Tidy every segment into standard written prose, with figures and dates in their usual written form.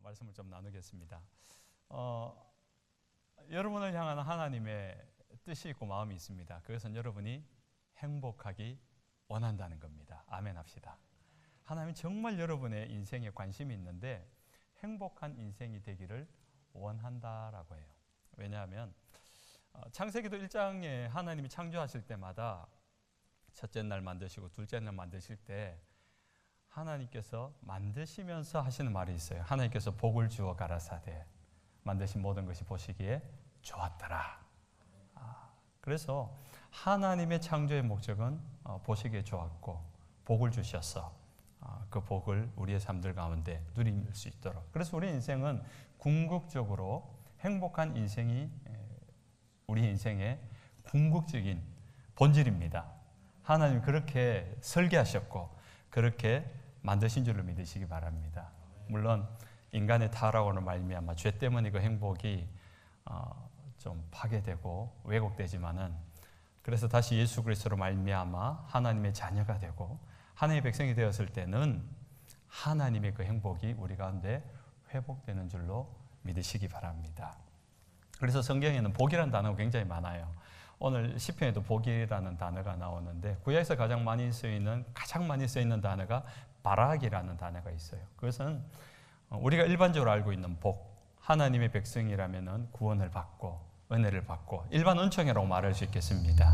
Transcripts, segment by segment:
말씀을 좀 나누겠습니다. 여러분을 향한 하나님의 뜻이 있고 마음이 있습니다. 그것은 여러분이 행복하기 원한다는 겁니다. 아멘 합시다. 하나님은 정말 여러분의 인생에 관심이 있는데 행복한 인생이 되기를 원한다라고 해요. 왜냐하면 창세기도 1장에 하나님이 창조하실 때마다 첫째 날 만드시고 둘째 날 만드실 때 하나님께서 만드시면서 하시는 말이 있어요. 하나님께서 복을 주어 가라사대 만드신 모든 것이 보시기에 좋았더라. 그래서 하나님의 창조의 목적은 보시기에 좋았고 복을 주셔서 그 복을 우리의 삶들 가운데 누릴 수 있도록. 그래서 우리 인생은 궁극적으로 행복한 인생이 우리 인생의 궁극적인 본질입니다. 하나님 그렇게 설계하셨고 그렇게 만드신 줄로 믿으시기 바랍니다. 물론 인간의 타락으로 말미암아 죄 때문에 그 행복이 좀 파괴되고 왜곡되지만은 그래서 다시 예수 그리스도로 말미암아 하나님의 자녀가 되고 하나님의 백성이 되었을 때는 하나님의 그 행복이 우리 가운데 회복되는 줄로 믿으시기 바랍니다. 그래서 성경에는 복이라는 단어가 굉장히 많아요. 오늘 시편에도 복이라는 단어가 나오는데 구약에서 가장 많이 쓰이는 단어가 바락이라는 단어가 있어요. 그것은 우리가 일반적으로 알고 있는 복, 하나님의 백성이라면 구원을 받고 은혜를 받고 일반 은총이라고 말할 수 있겠습니다.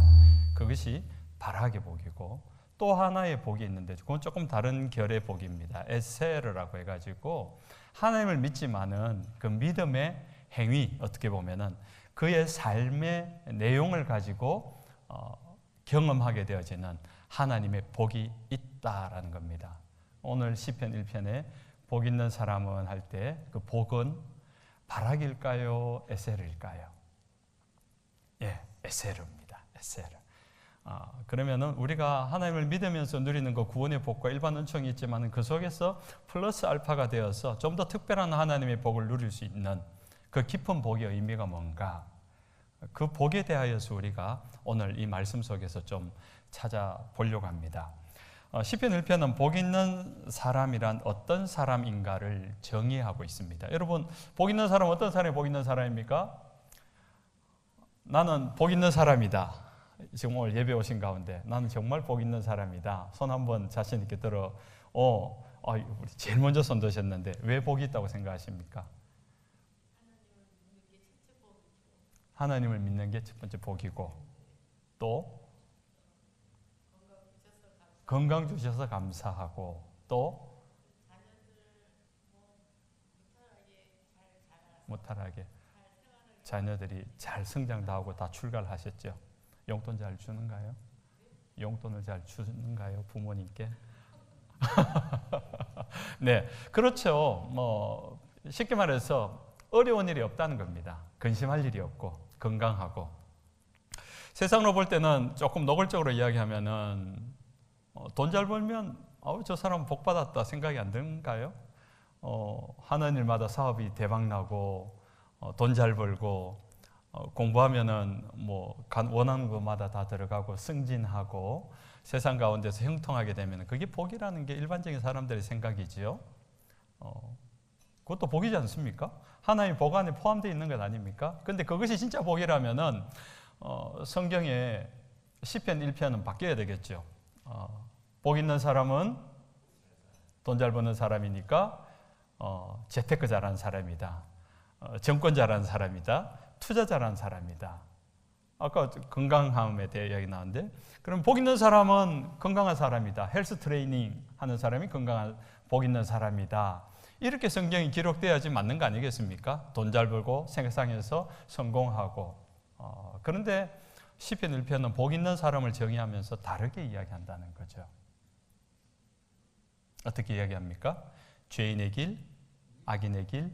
그것이 바락의 복이고 또 하나의 복이 있는데 그건 조금 다른 결의 복입니다. 에세르라고 해가지고 하나님을 믿지만은 그 믿음의 행위 어떻게 보면은 그의 삶의 내용을 가지고 경험하게 되어지는 하나님의 복이 있다라는 겁니다. 오늘 시편 1편에 복 있는 사람은 할 때 그 복은 바락일까요? 에세르일까요? 예, 에세르입니다. 에세르. 그러면은 우리가 하나님을 믿으면서 누리는 그 구원의 복과 일반 은총이 있지만 그 속에서 플러스 알파가 되어서 좀 더 특별한 하나님의 복을 누릴 수 있는 그 깊은 복의 의미가 뭔가 그 복에 대하여서 우리가 오늘 이 말씀 속에서 좀 찾아보려고 합니다. 시편 1편은 복 있는 사람이란 어떤 사람인가를 정의하고 있습니다. 여러분 복 있는 사람은 어떤 사람이 복 있는 사람입니까? 나는 복 있는 사람이다. 지금 오늘 예배 오신 가운데 나는 정말 복 있는 사람이다. 손 한번 자신 있게 들어. 우리 제일 먼저 손 드셨는데 왜 복이 있다고 생각하십니까? 하나님을 믿는 게 첫 번째 복이고 또 건강 주셔서 감사하고 또 무탈하게 자녀들이 잘 성장도 하고 다 출가를 하셨죠. 용돈 잘 주는가요? 용돈을 잘 주는가요? 부모님께? 네, 그렇죠. 쉽게 말해서 어려운 일이 없다는 겁니다. 근심할 일이 없고 건강하고 세상으로 볼 때는 조금 노골적으로 이야기하면은 돈 잘 벌면 저 사람 복 받았다 생각이 안 드는가요? 하는 일마다 사업이 대박 나고 돈 잘 벌고 공부하면은 원하는 것마다 다 들어가고 승진하고 세상 가운데서 형통하게 되면 그게 복이라는 게 일반적인 사람들의 생각이지요. 그것도 복이지 않습니까? 하나님 복 안에 포함되어 있는 것 아닙니까? 근데 그것이 진짜 복이라면은 성경의 시편 1편은 바뀌어야 되겠죠. 복 있는 사람은 돈 잘 버는 사람이니까 재테크 잘하는 사람이다. 정권 잘하는 사람이다. 투자 잘하는 사람이다. 아까 건강함에 대해 이야기 나왔는데 그럼 복 있는 사람은 건강한 사람이다. 헬스 트레이닝 하는 사람이 복 있는 사람이다. 이렇게 성경이 기록돼야지 맞는 거 아니겠습니까? 돈 잘 벌고 세상에서 성공하고 그런데 시편 1편은 복 있는 사람을 정의하면서 다르게 이야기한다는 거죠. 어떻게 이야기합니까? 죄인의 길, 악인의 길,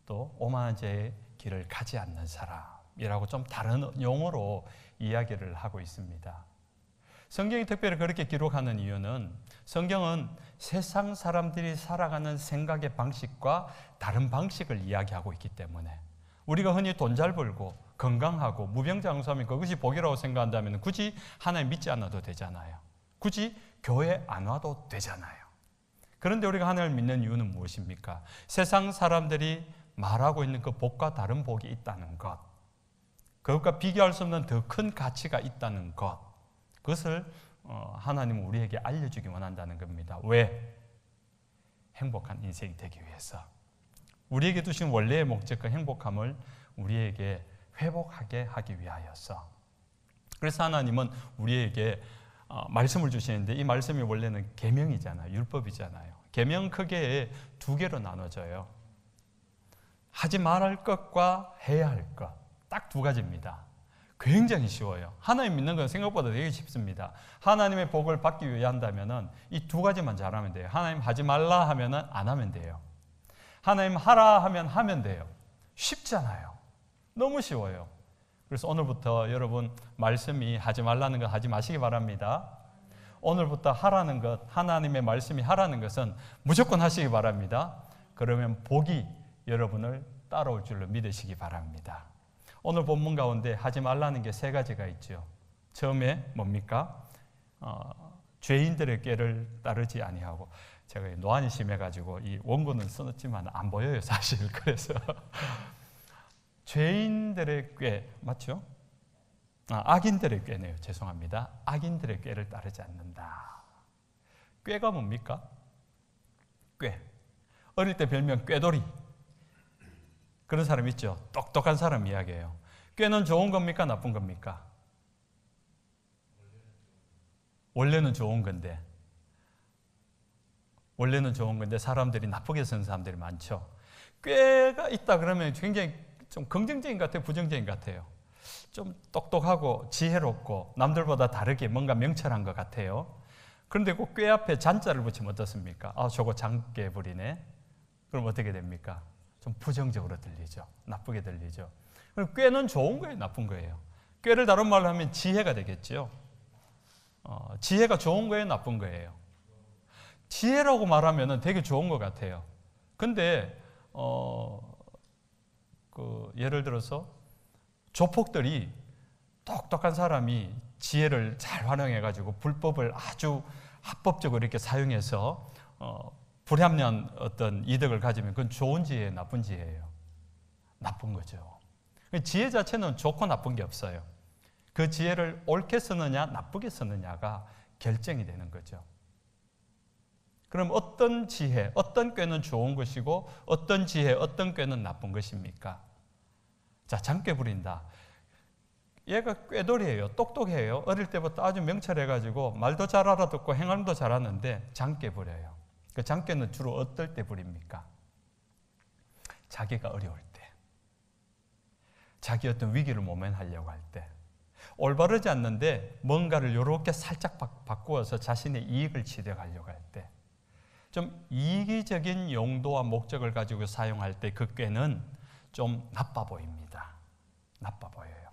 또 오만한 자의 길을 가지 않는 사람이라고 좀 다른 용어로 이야기를 하고 있습니다. 성경이 특별히 그렇게 기록하는 이유는 성경은 세상 사람들이 살아가는 생각의 방식과 다른 방식을 이야기하고 있기 때문에 우리가 흔히 돈 잘 벌고 건강하고 무병장수하면 그것이 복이라고 생각한다면 굳이 하나님 믿지 않아도 되잖아요. 굳이 교회 안 와도 되잖아요. 그런데 우리가 하나님을 믿는 이유는 무엇입니까? 세상 사람들이 말하고 있는 그 복과 다른 복이 있다는 것, 그것과 비교할 수 없는 더 큰 가치가 있다는 것, 그것을 하나님은 우리에게 알려주기 원한다는 겁니다. 왜? 행복한 인생이 되기 위해서. 우리에게 두신 원래의 목적과 행복함을 우리에게 회복하게 하기 위하여서. 그래서 하나님은 우리에게 말씀을 주시는데, 이 말씀이 원래는 계명이잖아요. 율법이잖아요. 계명 크게 두 개로 나눠져요. 하지 말할 것과 해야 할 것, 딱 두 가지입니다. 굉장히 쉬워요. 하나님 믿는 건 생각보다 되게 쉽습니다. 하나님의 복을 받기 위해 한다면 이 두 가지만 잘하면 돼요. 하나님 하지 말라 하면 안 하면 돼요. 하나님 하라 하면 하면 돼요. 쉽잖아요. 너무 쉬워요. 그래서 오늘부터 여러분 말씀이 하지 말라는 것 하지 마시기 바랍니다. 오늘부터 하라는 것, 하나님의 말씀이 하라는 것은 무조건 하시기 바랍니다. 그러면 복이 여러분을 따라올 줄로 믿으시기 바랍니다. 오늘 본문 가운데 하지 말라는 게 세 가지가 있죠. 처음에 뭡니까? 죄인들의 꾀를 따르지 아니하고, 제가 노안이 심해가지고 이 원고는 써놨지만 안 보여요 사실. 그래서 죄인들의 꾀 맞죠? 악인들의 꾀네요. 죄송합니다. 악인들의 꾀를 따르지 않는다. 꾀가 뭡니까? 꾀. 어릴 때 별명 꾀돌이. 그런 사람 있죠. 똑똑한 사람 이야기예요. 꾀는 좋은 겁니까? 나쁜 겁니까? 원래는 좋은 건데. 원래는 좋은 건데 사람들이 나쁘게 쓰는 사람들이 많죠. 꾀가 있다 그러면 굉장히 좀 긍정적인 것 같아요? 부정적인 것 같아요? 좀 똑똑하고 지혜롭고 남들보다 다르게 뭔가 명철한 것 같아요. 그런데 그 꾀 앞에 잔자를 붙이면 어떻습니까? 저거 장깨 부리네. 그럼 어떻게 됩니까? 좀 부정적으로 들리죠. 나쁘게 들리죠. 그럼 꾀는 좋은 거예요? 나쁜 거예요? 꾀를 다른 말로 하면 지혜가 되겠죠. 지혜가 좋은 거예요? 나쁜 거예요? 지혜라고 말하면 되게 좋은 것 같아요. 근데 예를 들어서 조폭들이 똑똑한 사람이 지혜를 잘 활용해가지고 불법을 아주 합법적으로 이렇게 사용해서 불합리한 어떤 이득을 가지면 그건 좋은 지혜예요, 나쁜 지혜예요? 나쁜 거죠. 지혜 자체는 좋고 나쁜 게 없어요. 그 지혜를 옳게 쓰느냐 나쁘게 쓰느냐가 결정이 되는 거죠. 그럼 어떤 지혜, 어떤 꾀는 좋은 것이고 어떤 지혜, 어떤 꾀는 나쁜 것입니까? 자, 장깨 부린다. 얘가 꾀돌이에요. 똑똑해요. 어릴 때부터 아주 명철해가지고 말도 잘 알아듣고 행함도 잘하는데 장깨 부려요. 그 장깨는 주로 어떨 때 부립니까? 자기가 어려울 때, 자기 어떤 위기를 모면하려고 할 때, 올바르지 않는데 뭔가를 이렇게 살짝 바꾸어서 자신의 이익을 취득하려고 할 때, 좀 이기적인 용도와 목적을 가지고 사용할 때 그 꾀는 좀 나빠 보입니다. 나빠 보여요.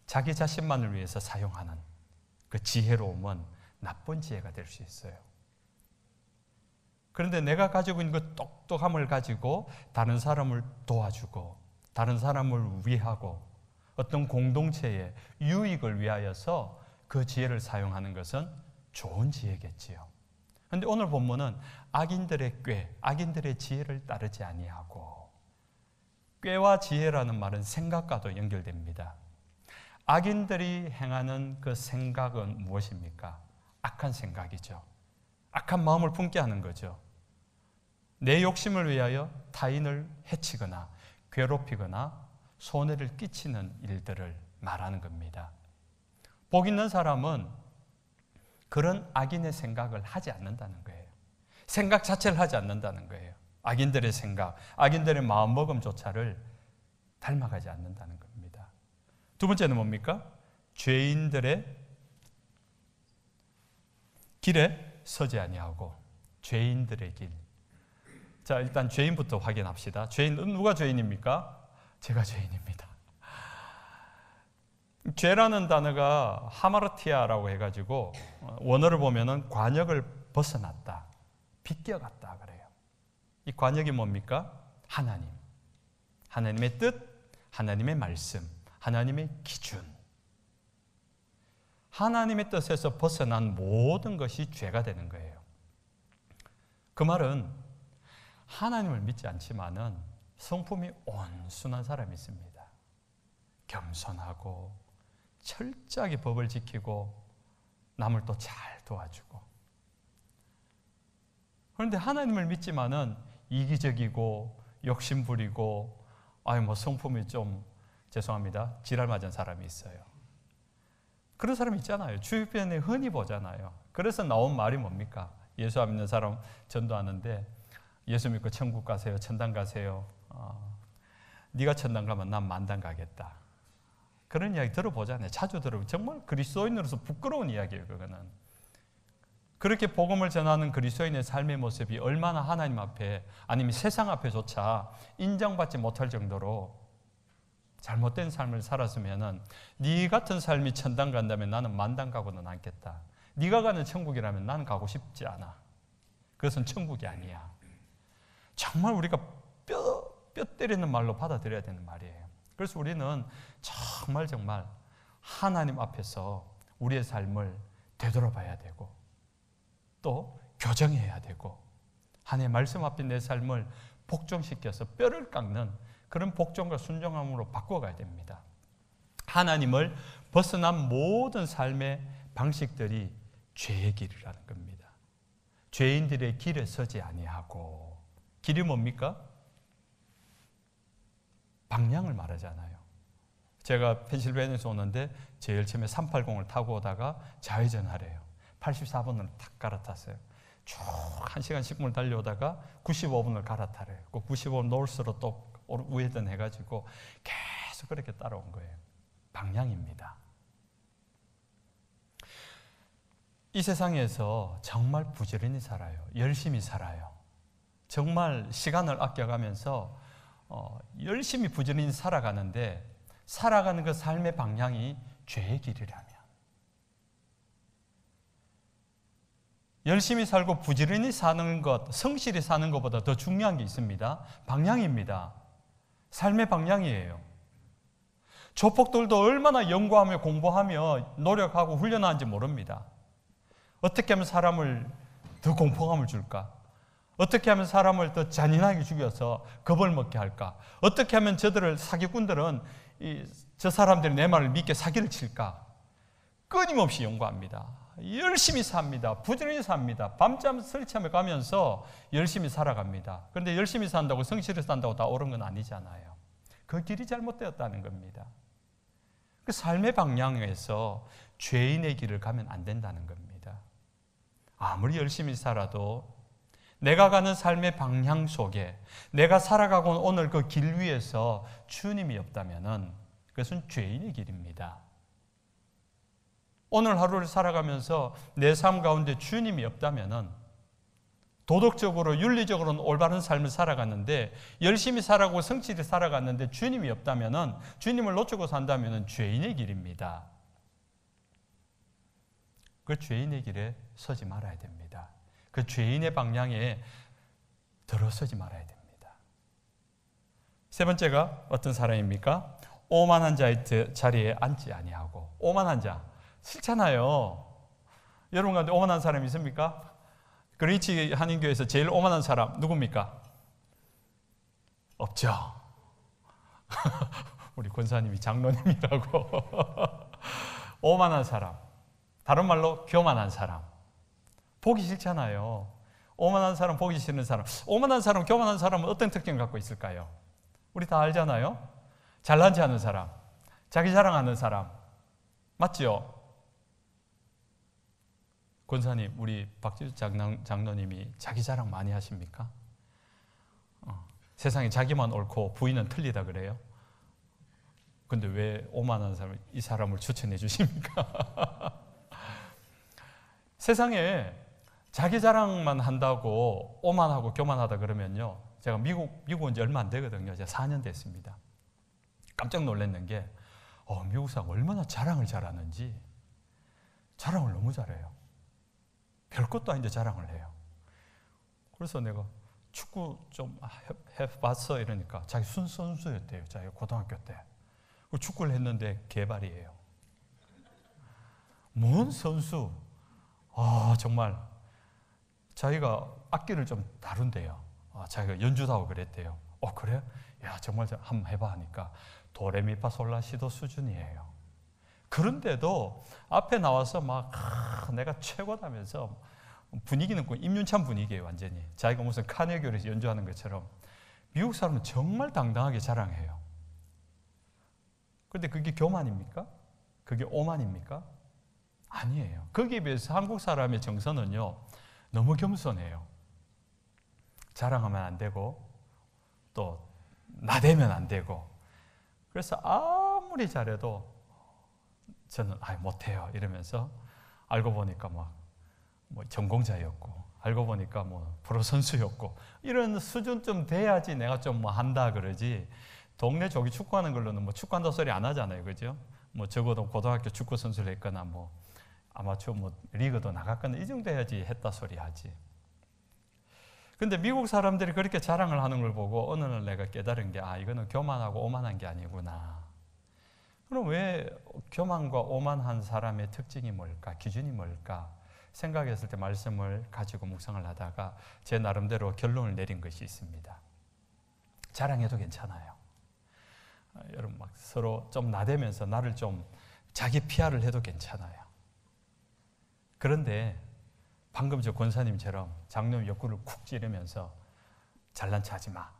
자기 자신만을 위해서 사용하는 그 지혜로움은 나쁜 지혜가 될 수 있어요. 그런데 내가 가지고 있는 그 똑똑함을 가지고 다른 사람을 도와주고 다른 사람을 위하고 어떤 공동체의 유익을 위하여서 그 지혜를 사용하는 것은 좋은 지혜겠지요. 그런데 오늘 본문은 악인들의 꾀, 악인들의 지혜를 따르지 아니하고, 꾀와 지혜라는 말은 생각과도 연결됩니다. 악인들이 행하는 그 생각은 무엇입니까? 악한 생각이죠. 악한 마음을 품게 하는 거죠. 내 욕심을 위하여 타인을 해치거나 괴롭히거나 손해를 끼치는 일들을 말하는 겁니다. 복 있는 사람은 그런 악인의 생각을 하지 않는다는 거예요. 생각 자체를 하지 않는다는 거예요. 악인들의 생각, 악인들의 마음먹음조차를 닮아가지 않는다는 겁니다. 두 번째는 뭡니까? 죄인들의 길에 서지 아니하고 죄인들의 길. 자, 일단 죄인부터 확인합시다. 죄인은 누가 죄인입니까? 제가 죄인입니다. 죄라는 단어가 하마르티아라고 해가지고 원어를 보면은 관역을 벗어났다, 빗겨갔다 그래요. 이 관역이 뭡니까? 하나님, 하나님의 뜻, 하나님의 말씀, 하나님의 기준. 하나님의 뜻에서 벗어난 모든 것이 죄가 되는 거예요. 그 말은 하나님을 믿지 않지만은 성품이 온순한 사람이 있습니다. 겸손하고 철저하게 법을 지키고 남을 또 잘 도와주고. 그런데 하나님을 믿지만은 이기적이고 욕심부리고 성품이 좀 죄송합니다. 지랄 맞은 사람이 있어요. 그런 사람 있잖아요. 주변에 흔히 보잖아요. 그래서 나온 말이 뭡니까? 예수 안 믿는 사람 전도하는데 예수 믿고 천국 가세요. 천당 가세요. 네가 천당 가면 난 만당 가겠다. 그런 이야기 들어보잖아요. 자주 들어보고 정말 그리스도인으로서 부끄러운 이야기예요. 그거는. 그렇게 복음을 전하는 그리스도인의 삶의 모습이 얼마나 하나님 앞에 아니면 세상 앞에조차 인정받지 못할 정도로 잘못된 삶을 살았으면은 네 같은 삶이 천당 간다면 나는 만당 가고는 않겠다. 네가 가는 천국이라면 나는 가고 싶지 않아. 그것은 천국이 아니야. 정말 우리가 뼈 때리는 말로 받아들여야 되는 말이에요. 그래서 우리는 정말 하나님 앞에서 우리의 삶을 되돌아봐야 되고 또 교정해야 되고 하나님의 말씀 앞에 내 삶을 복종시켜서 뼈를 깎는 그런 복종과 순종함으로 바꿔가야 됩니다. 하나님을 벗어난 모든 삶의 방식들이 죄의 길이라는 겁니다. 죄인들의 길에 서지 아니하고. 길이 뭡니까? 방향을 말하잖아요. 제가 펜실베니아에서 오는데 제일 처음에 380을 타고 오다가 좌회전하래요. 84번을 탁 갈아탔어요. 쭉 1시간 10분을 달려오다가 95분을 갈아타래요. 그 95분 노스로 또 우회전 해가지고 계속 그렇게 따라온 거예요. 방향입니다. 이 세상에서 정말 부지런히 살아요. 열심히 살아요. 정말 시간을 아껴가면서 열심히 부지런히 살아가는데 살아가는 그 삶의 방향이 죄의 길이라면 열심히 살고 부지런히 사는 것, 성실히 사는 것보다 더 중요한 게 있습니다. 방향입니다. 삶의 방향이에요. 조폭들도 얼마나 연구하며 공부하며 노력하고 훈련하는지 모릅니다. 어떻게 하면 사람을 더 공포감을 줄까? 어떻게 하면 사람을 더 잔인하게 죽여서 겁을 먹게 할까? 어떻게 하면 저들을 사기꾼들은 저 사람들이 내 말을 믿게 사기를 칠까? 끊임없이 연구합니다. 열심히 삽니다. 부지런히 삽니다. 밤잠 설치하며 가면서 열심히 살아갑니다. 그런데 열심히 산다고 성실히 산다고 다 옳은 건 아니잖아요. 그 길이 잘못되었다는 겁니다. 그 삶의 방향에서 죄인의 길을 가면 안 된다는 겁니다. 아무리 열심히 살아도 내가 가는 삶의 방향 속에 내가 살아가고 오늘 그 길 위에서 주님이 없다면 그것은 죄인의 길입니다. 오늘 하루를 살아가면서 내 삶 가운데 주님이 없다면 도덕적으로 윤리적으로는 올바른 삶을 살아갔는데 열심히 살아가고 성실히 살아갔는데 주님이 없다면 주님을 놓치고 산다면 죄인의 길입니다. 그 죄인의 길에 서지 말아야 됩니다. 그 죄인의 방향에 들어서지 말아야 됩니다. 세 번째가 어떤 사람입니까? 오만한 자의 자리에 앉지 아니하고. 오만한 자 싫잖아요. 여러분 가운데 오만한 사람이 있습니까? 그리치 한인교회에서 제일 오만한 사람 누굽니까? 없죠. 우리 권사님이 장로님이라고. 오만한 사람, 다른 말로 교만한 사람. 보기 싫잖아요. 오만한 사람, 보기 싫은 사람. 오만한 사람, 교만한 사람은 어떤 특징을 갖고 있을까요? 우리 다 알잖아요. 잘난 체 하는 사람, 자기 자랑하는 사람. 맞죠? 권사님, 우리 박지수 장로님이 자기 자랑 많이 하십니까? 세상에 자기만 옳고 부인은 틀리다 그래요? 근데 왜 오만한 사람, 이 사람을 추천해 주십니까? 세상에 자기 자랑만 한다고 오만하고 교만하다 그러면요. 제가 미국 온 지 얼마 안 되거든요. 제가 4년 됐습니다. 깜짝 놀랐는 게 미국 사람 얼마나 자랑을 잘하는지. 자랑을 너무 잘해요. 별것도 아닌데 자랑을 해요. 그래서 내가 축구 좀 해봤어 이러니까 자기 선수였대요. 자기 고등학교 때. 축구를 했는데 개발이에요. 뭔 선수? 정말 자기가 악기를 좀 다룬대요. 자기가 연주도 하고 그랬대요. 그래? 야, 정말 한번 해봐 하니까 도레미파솔라시도 수준이에요. 그런데도 앞에 나와서 막 내가 최고다면서 분위기는 임윤찬 분위기예요. 완전히 자기가 무슨 카네기홀에서 연주하는 것처럼. 미국 사람은 정말 당당하게 자랑해요. 그런데 그게 교만입니까? 그게 오만입니까? 아니에요. 거기에 비해서 한국 사람의 정서는요, 너무 겸손해요. 자랑하면 안 되고 또 나대면 안 되고. 그래서 아무리 잘해도 저는 못해요 이러면서, 알고 보니까 뭐 전공자였고, 알고 보니까 프로 선수였고, 이런 수준 좀 돼야지 내가 좀 한다 그러지. 동네 조기 축구하는 걸로는 축구한다 소리 안 하잖아요, 그죠? 적어도 고등학교 축구 선수를 했거나 아마추어 리그도 나갔거나 이 정도 해야지 했다 소리 하지. 근데 미국 사람들이 그렇게 자랑을 하는 걸 보고 어느 날 내가 깨달은 게, 이거는 교만하고 오만한 게 아니구나. 그럼 왜 교만과 오만한 사람의 특징이 뭘까? 기준이 뭘까? 생각했을 때 말씀을 가지고 묵상을 하다가 제 나름대로 결론을 내린 것이 있습니다. 자랑해도 괜찮아요. 여러분 서로 좀 나대면서 나를 좀 자기 PR을 해도 괜찮아요. 그런데 방금 저 권사님처럼 장로님 옆구리를 쿡 찌르면서 잘난 체 하지 마,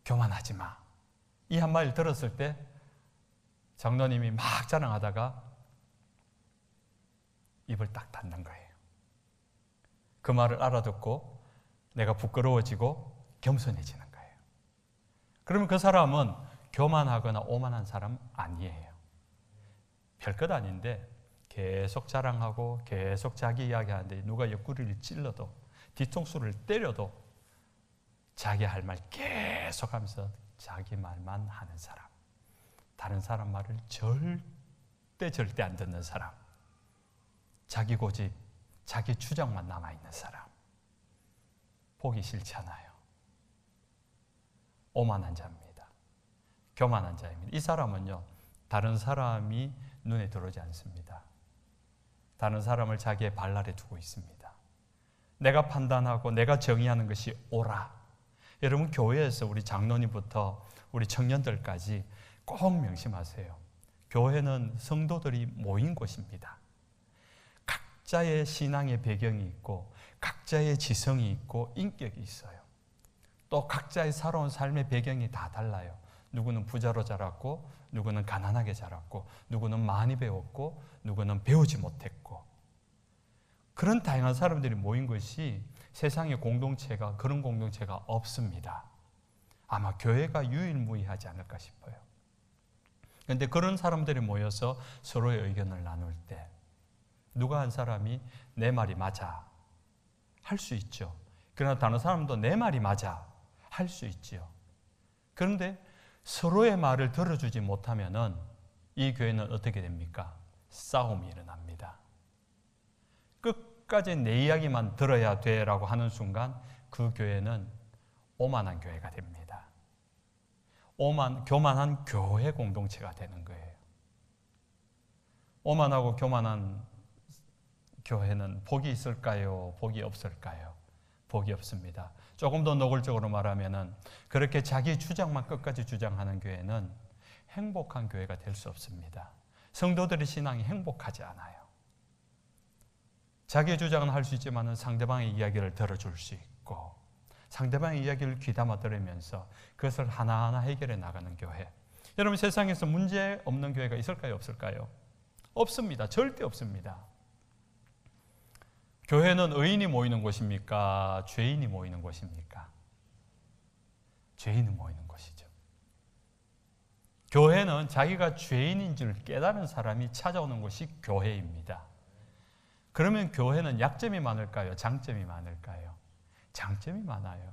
교만하지 마, 이 한마디를 들었을 때 장로님이 막 자랑하다가 입을 딱 닫는 거예요. 그 말을 알아듣고 내가 부끄러워지고 겸손해지는 거예요. 그러면 그 사람은 교만하거나 오만한 사람 아니에요. 별것 아닌데 계속 자랑하고 계속 자기 이야기하는데 누가 옆구리를 찔러도 뒤통수를 때려도 자기 할 말 계속 하면서 자기 말만 하는 사람, 다른 사람 말을 절대 안 듣는 사람, 자기 고집, 자기 주장만 남아있는 사람, 보기 싫잖아요. 오만한 자입니다. 교만한 자입니다. 이 사람은요, 다른 사람이 눈에 들어오지 않습니다. 다른 사람을 자기의 발날에 두고 있습니다. 내가 판단하고 내가 정의하는 것이 옳아. 여러분, 교회에서 우리 장로님부터 우리 청년들까지 꼭 명심하세요. 교회는 성도들이 모인 곳입니다. 각자의 신앙의 배경이 있고 각자의 지성이 있고 인격이 있어요. 또 각자의 살아온 삶의 배경이 다 달라요. 누구는 부자로 자랐고 누구는 가난하게 자랐고 누구는 많이 배웠고 누구는 배우지 못했고, 그런 다양한 사람들이 모인 것이 세상의 공동체가, 그런 공동체가 없습니다. 아마 교회가 유일무이하지 않을까 싶어요. 그런데 그런 사람들이 모여서 서로의 의견을 나눌 때 누가 한 사람이 내 말이 맞아 할 수 있죠. 그러나 다른 사람도 내 말이 맞아 할 수 있죠. 그런데 서로의 말을 들어주지 못하면은 이 교회는 어떻게 됩니까? 싸움이 일어납니다. 끝까지 내 이야기만 들어야 돼라고 하는 순간 그 교회는 오만한 교회가 됩니다. 교만한 교회 공동체가 되는 거예요. 오만하고 교만한 교회는 복이 있을까요? 복이 없을까요? 복이 없습니다. 조금 더 노골적으로 말하면은 그렇게 자기 주장만 끝까지 주장하는 교회는 행복한 교회가 될 수 없습니다. 성도들의 신앙이 행복하지 않아요. 자기의 주장은 할 수 있지만 상대방의 이야기를 들어줄 수 있고 상대방의 이야기를 귀담아 들으면서 그것을 하나하나 해결해 나가는 교회. 여러분, 세상에서 문제 없는 교회가 있을까요? 없을까요? 없습니다. 절대 없습니다. 교회는 의인이 모이는 곳입니까? 죄인이 모이는 곳입니까? 죄인이 모이는 곳이죠. 교회는 자기가 죄인인 줄 깨달은 사람이 찾아오는 곳이 교회입니다. 그러면 교회는 약점이 많을까요? 장점이 많을까요? 장점이 많아요.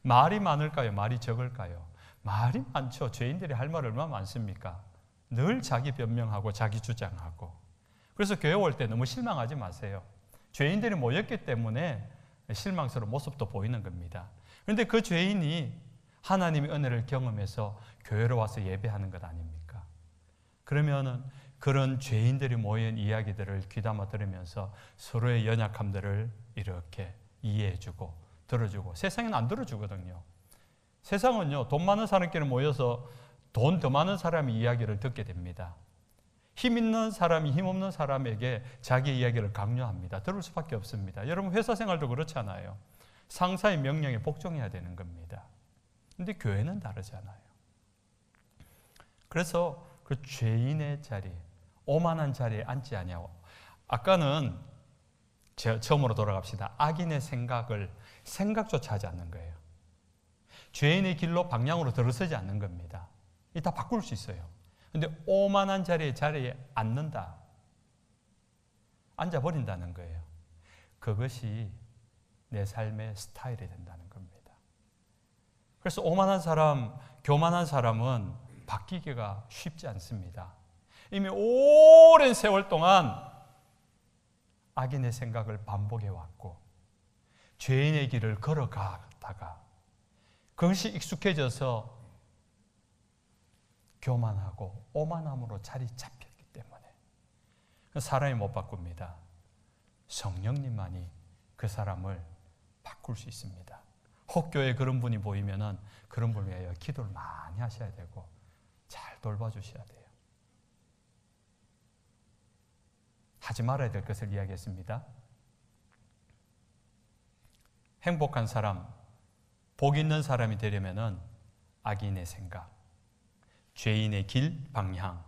말이 많을까요? 말이 적을까요? 말이 많죠. 죄인들이 할 말 얼마나 많습니까? 늘 자기 변명하고 자기 주장하고. 그래서 교회 올 때 너무 실망하지 마세요. 죄인들이 모였기 때문에 실망스러운 모습도 보이는 겁니다. 그런데 그 죄인이 하나님의 은혜를 경험해서 교회로 와서 예배하는 것 아닙니까? 그러면은 그런 죄인들이 모인 이야기들을 귀담아 들으면서 서로의 연약함들을 이렇게 이해해주고 들어주고, 세상은 안 들어주거든요. 세상은요, 돈 많은 사람끼리 모여서 돈 더 많은 사람의 이야기를 듣게 됩니다. 힘 있는 사람이 힘 없는 사람에게 자기 이야기를 강요합니다. 들을 수밖에 없습니다. 여러분 회사 생활도 그렇잖아요. 상사의 명령에 복종해야 되는 겁니다. 근데 교회는 다르잖아요. 그래서 그 죄인의 자리, 오만한 자리에 앉지 아니하고, 아까는 처음으로 돌아갑시다. 악인의 생각조차 하지 않는 거예요. 죄인의 길로 방향으로 들어서지 않는 겁니다. 이 다 바꿀 수 있어요. 근데 오만한 자리에 앉는다. 앉아버린다는 거예요. 그것이 내 삶의 스타일이 된다는 겁니다. 그래서 오만한 사람, 교만한 사람은 바뀌기가 쉽지 않습니다. 이미 오랜 세월 동안 악인의 생각을 반복해왔고 죄인의 길을 걸어가다가 그것이 익숙해져서 교만하고 오만함으로 자리 잡혔기 때문에 사람이 못 바꿉니다. 성령님만이 그 사람을 바꿀 수 있습니다. 혹교에 그런 분이 보이면은 그런 분을 위하여 기도를 많이 하셔야 되고 잘 돌봐주셔야 돼요. 하지 말아야 될 것을 이야기했습니다. 행복한 사람, 복 있는 사람이 되려면은 악인의 생각, 죄인의 길, 방향,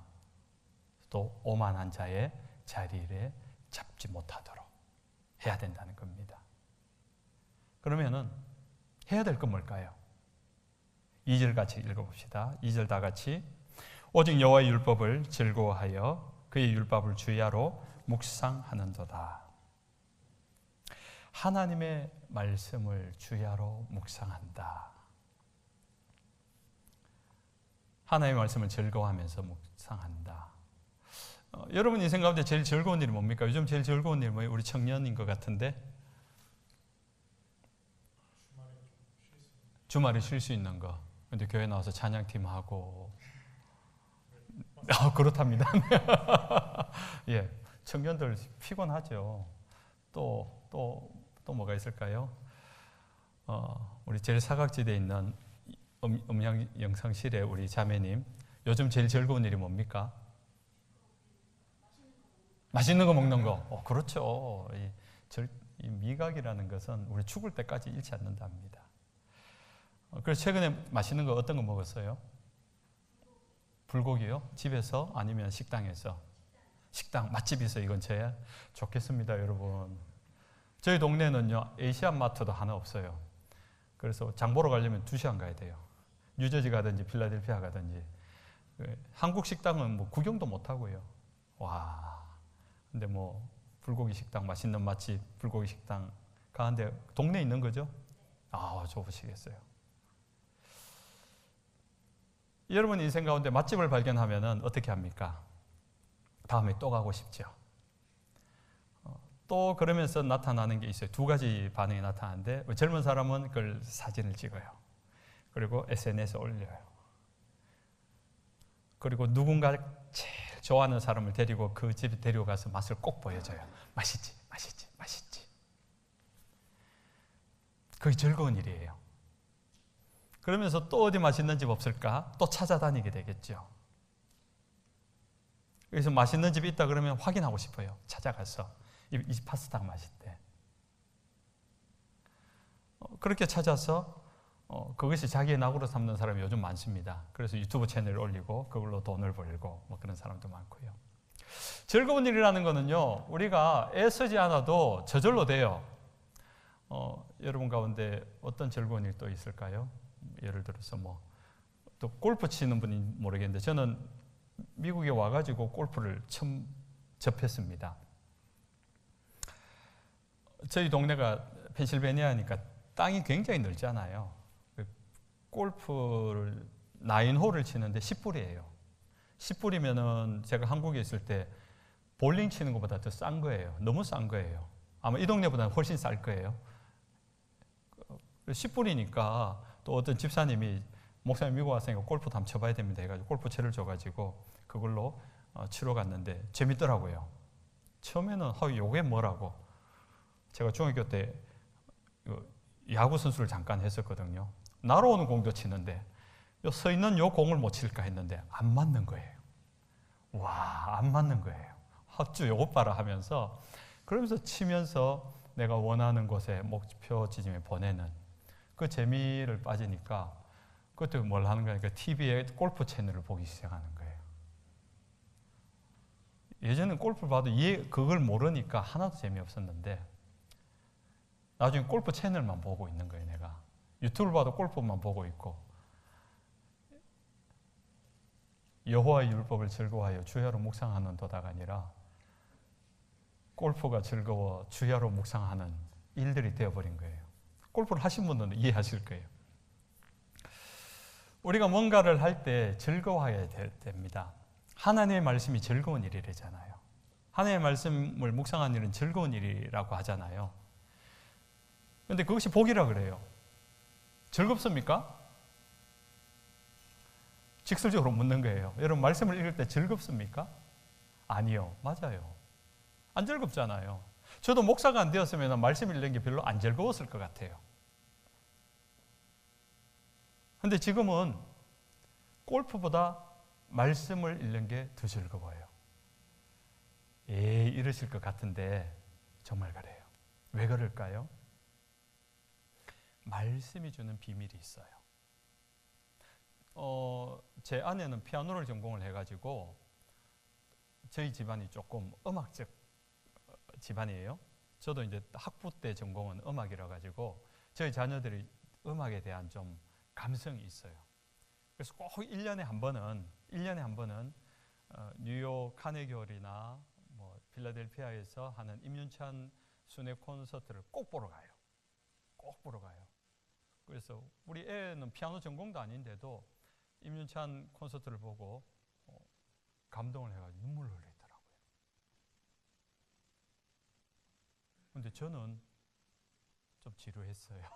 또 오만한 자의 자리를 잡지 못하도록 해야 된다는 겁니다. 그러면은 해야 될 건 뭘까요? 2절 같이 읽어봅시다. 2절 다 같이. 오직 여호와의 율법을 즐거워하여 그의 율법을 주야로 묵상하는도다. 하나님의 말씀을 주야로 묵상한다. 하나님의 말씀을 즐거워하면서 묵상한다. 여러분 인생 가운데 제일 즐거운 일이 뭡니까? 요즘 제일 즐거운 일이 뭐예요? 우리 청년인 것 같은데 주말에 쉴 수 있는 거. 근데 교회 나와서 찬양팀 하고 그렇답니다. 예, 청년들 피곤하죠. 또 뭐가 있을까요? 우리 제일 사각지대에 있는 음향 영상실에 우리 자매님, 요즘 제일 즐거운 일이 뭡니까? 맛있는 거 먹는 거. 그렇죠. 이 미각이라는 것은 우리 죽을 때까지 잃지 않는답니다. 그래서 최근에 맛있는 거 어떤 거 먹었어요? 불고기요? 집에서 아니면 식당에서? 식당, 맛집에서 이건 제일 좋겠습니다, 여러분. 저희 동네는요, 에이시안 마트도 하나 없어요. 그래서 장 보러 가려면 2시간 가야 돼요. 뉴저지 가든지 필라델피아 가든지. 한국 식당은 뭐 구경도 못 하고요. 와. 근데 뭐 불고기 식당, 맛있는 맛집, 불고기 식당 가는데 동네에 있는 거죠? 좋으시겠어요. 여러분 인생 가운데 맛집을 발견하면은 어떻게 합니까? 다음에 또 가고 싶죠. 또 그러면서 나타나는 게 있어요. 2가지 반응이 나타나는데 젊은 사람은 그걸 사진을 찍어요. 그리고 SNS에 올려요. 그리고 누군가 제일 좋아하는 사람을 데리고 그 집에 데려가서 맛을 꼭 보여줘요. 맛있지, 맛있지, 맛있지. 그게 즐거운 일이에요. 그러면서 또 어디 맛있는 집 없을까? 또 찾아다니게 되겠죠. 그래서 맛있는 집이 있다 그러면 확인하고 싶어요. 찾아가서 이 파스타가 맛있대. 그렇게 찾아서 그것이 자기의 낙으로 삼는 사람이 요즘 많습니다. 그래서 유튜브 채널을 올리고 그걸로 돈을 벌고 뭐 그런 사람도 많고요. 즐거운 일이라는 거는요, 우리가 애쓰지 않아도 저절로 돼요. 여러분 가운데 어떤 즐거운 일 또 있을까요? 예를 들어서 또 골프 치는 분이 모르겠는데 저는 미국에 와가지고 골프를 처음 접했습니다. 저희 동네가 펜실베니아니까 땅이 굉장히 넓잖아요. 골프를 9홀을 치는데 10불이에요. 10불이면은 제가 한국에 있을 때 볼링 치는 것보다 더 싼 거예요. 너무 싼 거예요. 아마 이 동네보다는 훨씬 쌀 거예요. 10불이니까 또 어떤 집사님이 목사님 미국 왔으니까 골프도 한번 쳐봐야 됩니다 해가지고 골프채를 줘가지고 그걸로 치러 갔는데 재밌더라고요. 처음에는 요게 뭐라고. 제가 중학교 때 야구 선수를 잠깐 했었거든요. 날아오는 공도 치는데 서 있는 요 공을 못 칠까 했는데 안 맞는 거예요. 와, 안 맞는 거예요. 합주 요것 봐라 하면서, 그러면서 치면서 내가 원하는 곳에 목표 지점에 보내는 그 재미를 빠지니까 그때 뭘 하는 거니까 TV에 골프 채널을 보기 시작하는 거예요. 예전엔 골프를 봐도 그걸 모르니까 하나도 재미없었는데 나중에 골프 채널만 보고 있는 거예요. 내가 유튜브를 봐도 골프만 보고 있고, 여호와의 율법을 즐거워하여 주야로 묵상하는 도다가 아니라 골프가 즐거워 주야로 묵상하는 일들이 되어버린 거예요. 골프를 하신 분들은 이해하실 거예요. 우리가 뭔가를 할 때 즐거워해야 됩니다. 하나님의 말씀이 즐거운 일이잖아요. 하나님의 말씀을 묵상하는 일은 즐거운 일이라고 하잖아요. 그런데 그것이 복이라 그래요. 즐겁습니까? 직설적으로 묻는 거예요. 여러분, 말씀을 읽을 때 즐겁습니까? 아니요. 맞아요. 안 즐겁잖아요. 저도 목사가 안 되었으면 말씀 읽는 게 별로 안 즐거웠을 것 같아요. 그런데 지금은 골프보다 말씀을 읽는 게 더 즐거워요. 이러실 것 같은데 정말 그래요. 왜 그럴까요? 말씀이 주는 비밀이 있어요. 제 아내는 피아노를 전공을 해가지고 저희 집안이 조금 음악적 집안이에요. 저도 이제 학부 때 전공은 음악이라 가지고 저희 자녀들이 음악에 대한 좀 감성이 있어요. 그래서 꼭 1년에 한 번은 뉴욕 카네기홀이나 뭐 필라델피아에서 하는 임윤찬 순회 콘서트를 꼭 보러 가요. 꼭 보러 가요. 그래서 우리 애는 피아노 전공도 아닌데도 임윤찬 콘서트를 보고 감동을 해가지고 눈물을 흘리더라고요. 근데 저는 좀 지루했어요.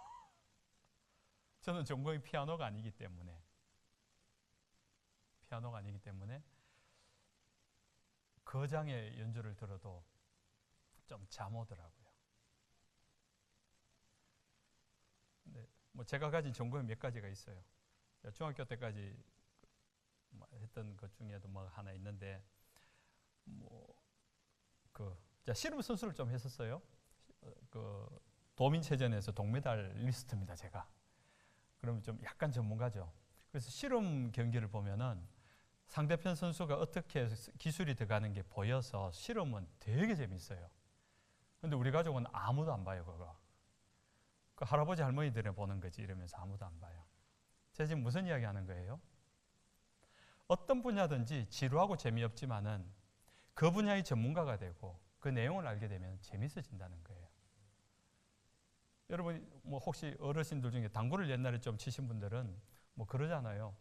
저는 전공이 피아노가 아니기 때문에 거장의 연주를 들어도 좀 잠 오더라고요. 근데 뭐 제가 가진 전공이 몇 가지가 있어요. 중학교 때까지 했던 것 중에도 뭐 하나 있는데, 씨름 선수를 좀 했었어요. 도민체전에서 동메달 리스트입니다, 제가. 그러면 좀 약간 전문가죠. 그래서 씨름 경기를 보면은 상대편 선수가 어떻게 기술이 들어가는 게 보여서 씨름은 되게 재밌어요. 근데 우리 가족은 아무도 안 봐요, 그거. 그 할아버지 할머니들이 보는 거지 이러면서 아무도 안 봐요. 제가 지금 무슨 이야기 하는 거예요? 어떤 분야든지 지루하고 재미없지만은 그 분야의 전문가가 되고 그 내용을 알게 되면 재밌어진다는 거예요. 여러분, 뭐 혹시 어르신들 중에 당구를 옛날에 좀 치신 분들은 뭐 그러잖아요.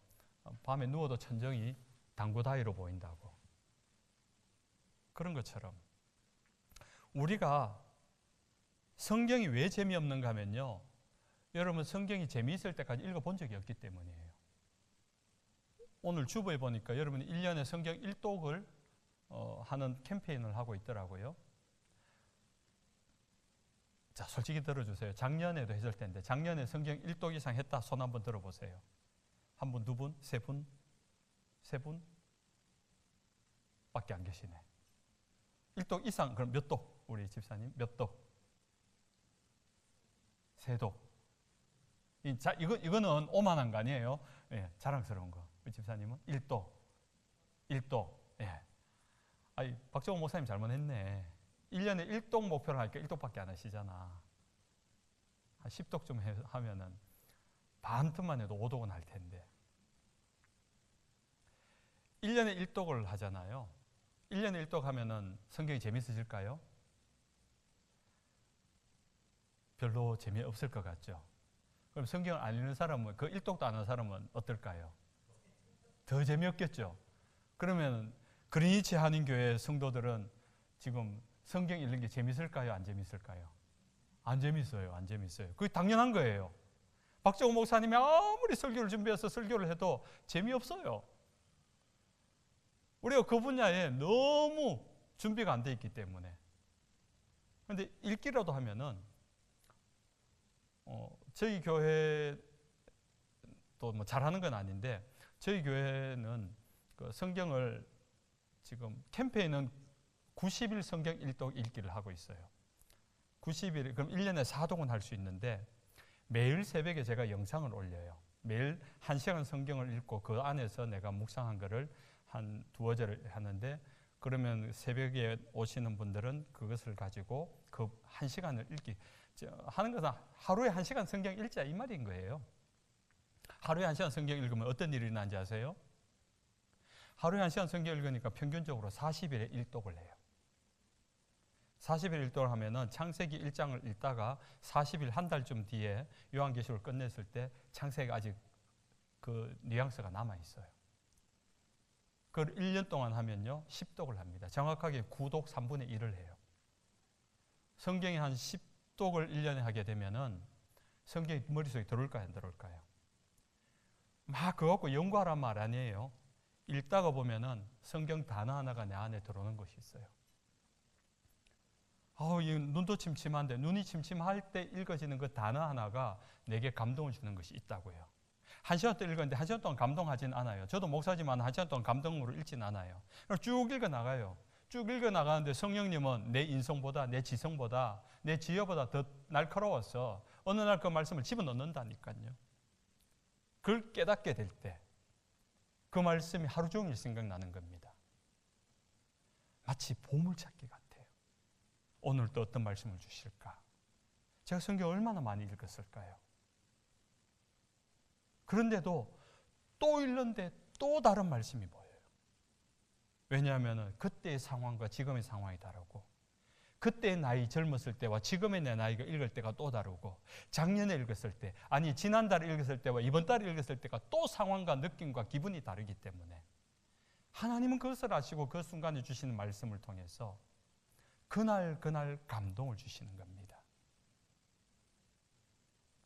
밤에 누워도 천정이 당구 다이로 보인다고. 그런 것처럼 우리가 성경이 왜 재미없는가 하면요, 여러분 성경이 재미있을 때까지 읽어본 적이 없기 때문이에요. 오늘 주보에 보니까 여러분이 1년에 성경 1독을 하는 캠페인을 하고 있더라고요. 자, 솔직히 들어주세요. 작년에도 했을 텐데 작년에 성경 1독 이상 했다 손 한번 들어보세요. 한 분, 두 분, 세 분? 세 분? 밖에 안 계시네. 1독 이상, 그럼 몇 독? 우리 집사님 몇 독? 세 독. 이거는 오만한 거 아니에요? 예, 자랑스러운 거. 우리 집사님은 1독. 1독. 예. 아니, 박정호 목사님 잘못했네. 1년에 1독 목표를 하니까 1독밖에 안 하시잖아. 한 10독 하면은 반 틈만 해도 5독은 할 텐데. 1년에 1독을 하잖아요. 1년에 1독 하면은 성경이 재밌으실까요? 별로 재미없을 것 같죠. 그럼 성경을 안 읽는 사람은, 그 1독도 안 하는 사람은 어떨까요? 더 재미없겠죠. 그러면 그리니치 한인교회 성도들은 지금 성경 읽는 게 재밌을까요? 안 재밌을까요? 안 재밌어요. 안 재밌어요. 그게 당연한 거예요. 박정호 목사님이 아무리 설교를 준비해서 설교를 해도 재미없어요. 우리가 그 분야에 너무 준비가 안 돼 있기 때문에. 그런데 읽기라도 하면은 저희 교회 또 뭐 잘하는 건 아닌데 저희 교회는 그 성경을 지금 캠페인은 90일 성경 일독 읽기를 하고 있어요. 90일, 그럼 1년에 4독은 할 수 있는데 매일 새벽에 제가 영상을 올려요. 매일 1시간 성경을 읽고 그 안에서 내가 묵상한 거를 한 두어 절을 하는데, 그러면 새벽에 오시는 분들은 그것을 가지고 그 1시간을 읽기 하는 것은 하루에 1시간 성경 읽자 이 말인 거예요. 하루에 1시간 성경 읽으면 어떤 일이 일어나는지 아세요? 하루에 1시간 성경 읽으니까 평균적으로 40일에 1독을 해요. 40일 1독을 하면은 창세기 1장을 읽다가 40일 한 달쯤 뒤에 요한계시록을 끝냈을 때 창세기가 아직 그 뉘앙스가 남아 있어요. 그걸 1년 동안 하면요 10독을 합니다. 정확하게 9독 3분의 1을 해요. 성경이 한 10독을 1년에 하게 되면은 성경이 머릿속에 들어올까요 안 들어올까요? 막 그거 갖고 연구하란 말 아니에요. 읽다가 보면은 성경 단어 하나가 내 안에 들어오는 것이 있어요. 눈도 침침한데 눈이 침침할 때 읽어지는 그 단어 하나가 내게 감동을 주는 것이 있다고요. 1시간 동안 읽었는데 1시간 동안 감동하진 않아요. 저도 목사지만 1시간 동안 감동으로 읽진 않아요. 쭉 읽어나가요. 쭉 읽어나가는데 성령님은 내 인성보다, 내 지성보다, 내 지혜보다 더 날카로워서 어느 날 그 말씀을 집어넣는다니까요. 그걸 깨닫게 될 때 그 말씀이 하루 종일 생각나는 겁니다. 마치 보물찾기 같아요. 오늘 또 어떤 말씀을 주실까? 제가 성경 얼마나 많이 읽었을까요? 그런데도 또 읽는데 또 다른 말씀이 보여요. 왜냐하면 그때의 상황과 지금의 상황이 다르고, 그때의 나이 젊었을 때와 지금의 내 나이가 읽을 때가 또 다르고, 작년에 읽었을 때, 아니 지난달에 읽었을 때와 이번 달에 읽었을 때가 또 상황과 느낌과 기분이 다르기 때문에 하나님은 그것을 아시고 그 순간에 주시는 말씀을 통해서 그날 감동을 주시는 겁니다.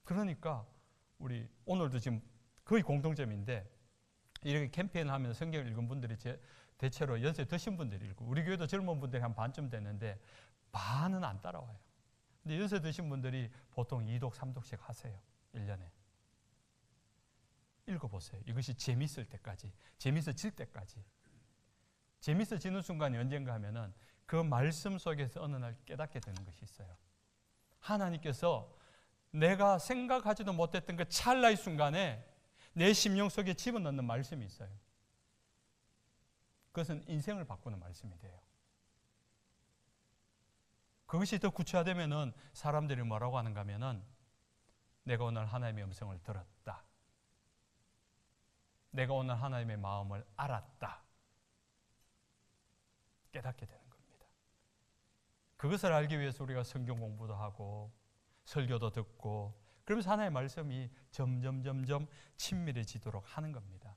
그러니까 우리 오늘도 지금 거의 공통점인데, 이렇게 캠페인을 하면서 성경을 읽은 분들이 대체로 연세 드신 분들이 읽고, 우리 교회도 젊은 분들이 한 반쯤 되는데 반은 안 따라와요. 근데 연세 드신 분들이 보통 2독, 3독씩 하세요. 1년에. 읽어보세요. 이것이 재밌을 때까지, 재밌어질 때까지. 재밌어지는 순간이 언젠가 하면은 그 말씀 속에서 어느 날 깨닫게 되는 것이 있어요. 하나님께서 내가 생각하지도 못했던 그 찰나의 순간에 내 심령 속에 집어넣는 말씀이 있어요. 그것은 인생을 바꾸는 말씀이 돼요. 그것이 더 구체화되면은 사람들이 뭐라고 하는가 하면은 내가 오늘 하나님의 음성을 들었다. 내가 오늘 하나님의 마음을 알았다. 깨닫게 되는 겁니다. 그것을 알기 위해서 우리가 성경 공부도 하고 설교도 듣고, 그러면서 하나님의 말씀이 점점 친밀해지도록 하는 겁니다.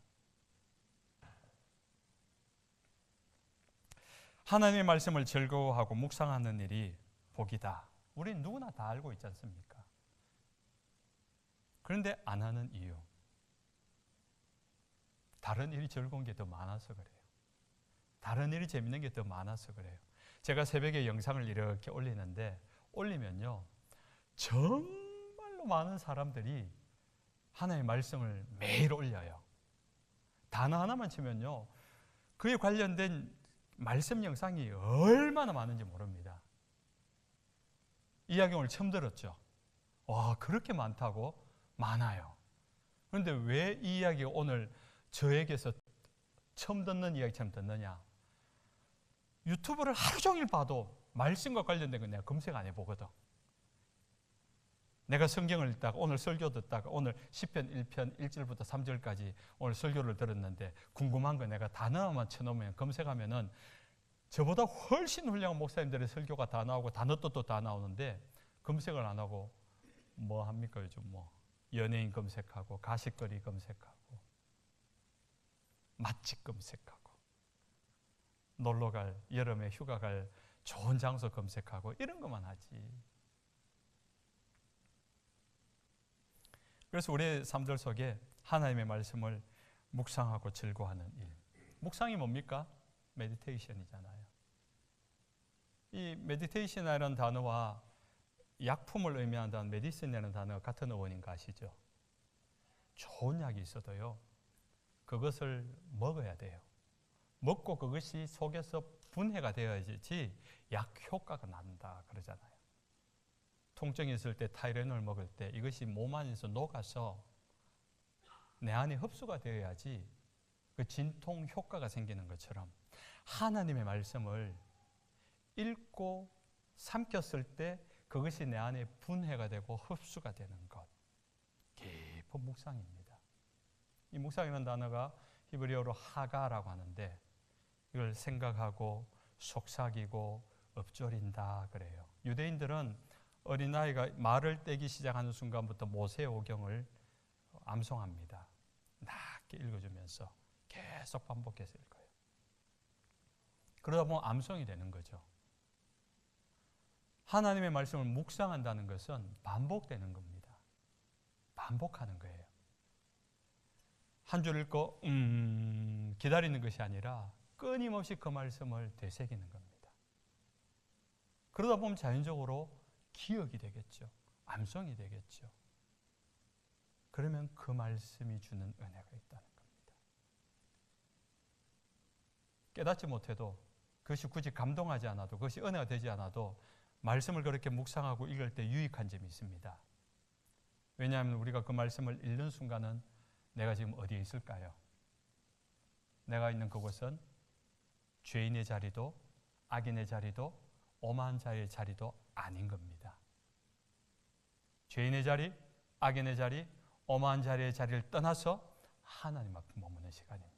하나님의 말씀을 즐거워하고 묵상하는 일이 복이다. 우리는 누구나 다 알고 있지 않습니까? 그런데 안 하는 이유, 다른 일이 즐거운 게 더 많아서 그래요. 다른 일이 재밌는 게 더 많아서 그래요. 제가 새벽에 영상을 이렇게 올리는데, 올리면요 정말로 많은 사람들이 하나님의 말씀을 매일 올려요. 단어 하나만 치면요 그에 관련된 말씀 영상이 얼마나 많은지 모릅니다. 이야기 오늘 처음 들었죠? 와, 그렇게 많다고? 많아요. 그런데 왜 이 이야기 오늘 저에게서 처음 듣는 이야기처럼 듣느냐? 유튜브를 하루 종일 봐도 말씀과 관련된 건 내가 검색 안 해보거든. 내가 성경을 읽다가 오늘 설교 듣다가 오늘 시편 1편 1절부터 3절까지 오늘 설교를 들었는데 궁금한 거 내가 단어만 쳐놓으면 검색하면은 저보다 훨씬 훌륭한 목사님들의 설교가 다 나오고 단어도 다 나오는데 검색을 안 하고 뭐 합니까? 요즘 뭐 연예인 검색하고 가십거리 검색하고 맛집 검색하고 놀러갈, 여름에 휴가 갈 좋은 장소 검색하고 이런 것만 하지. 그래서 우리의 삶들 속에 하나님의 말씀을 묵상하고 즐거워하는 일. 묵상이 뭡니까? 메디테이션이잖아요. 이 메디테이션이라는 단어와 약품을 의미한다는 메디슨이라는 단어가 같은 어원인 거 아시죠? 좋은 약이 있어도요, 그것을 먹어야 돼요. 먹고 그것이 속에서 분해가 되어야지 약 효과가 난다 그러잖아요. 통증이 있을 때 타이레놀 먹을 때 이것이 몸 안에서 녹아서 내 안에 흡수가 되어야지 그 진통 효과가 생기는 것처럼 하나님의 말씀을 읽고 삼켰을 때 그것이 내 안에 분해가 되고 흡수가 되는 것, 깊은 묵상입니다. 이 묵상이라는 단어가 히브리어로 하가라고 하는데 이걸 생각하고 속삭이고 읊조린다 그래요. 유대인들은 어린아이가 말을 떼기 시작하는 순간부터 모세오경을 암송합니다. 낮게 읽어주면서 계속 반복해서 읽어요. 그러다 보면 암송이 되는 거죠. 하나님의 말씀을 묵상한다는 것은 반복되는 겁니다. 반복하는 거예요. 한 줄 읽고 기다리는 것이 아니라 끊임없이 그 말씀을 되새기는 겁니다. 그러다 보면 자연적으로 기억이 되겠죠. 암송이 되겠죠. 그러면 그 말씀이 주는 은혜가 있다는 겁니다. 깨닫지 못해도 그것이 굳이 감동하지 않아도 그것이 은혜가 되지 않아도 말씀을 그렇게 묵상하고 읽을 때 유익한 점이 있습니다. 왜냐하면 우리가 그 말씀을 읽는 순간은 내가 지금 어디에 있을까요? 내가 있는 그곳은 죄인의 자리도 악인의 자리도 오만한 자의 자리도 아닌 겁니다. 죄인의 자리, 악인의 자리, 오만한 자리의 자리를 떠나서 하나님 앞에 머무는 시간입니다.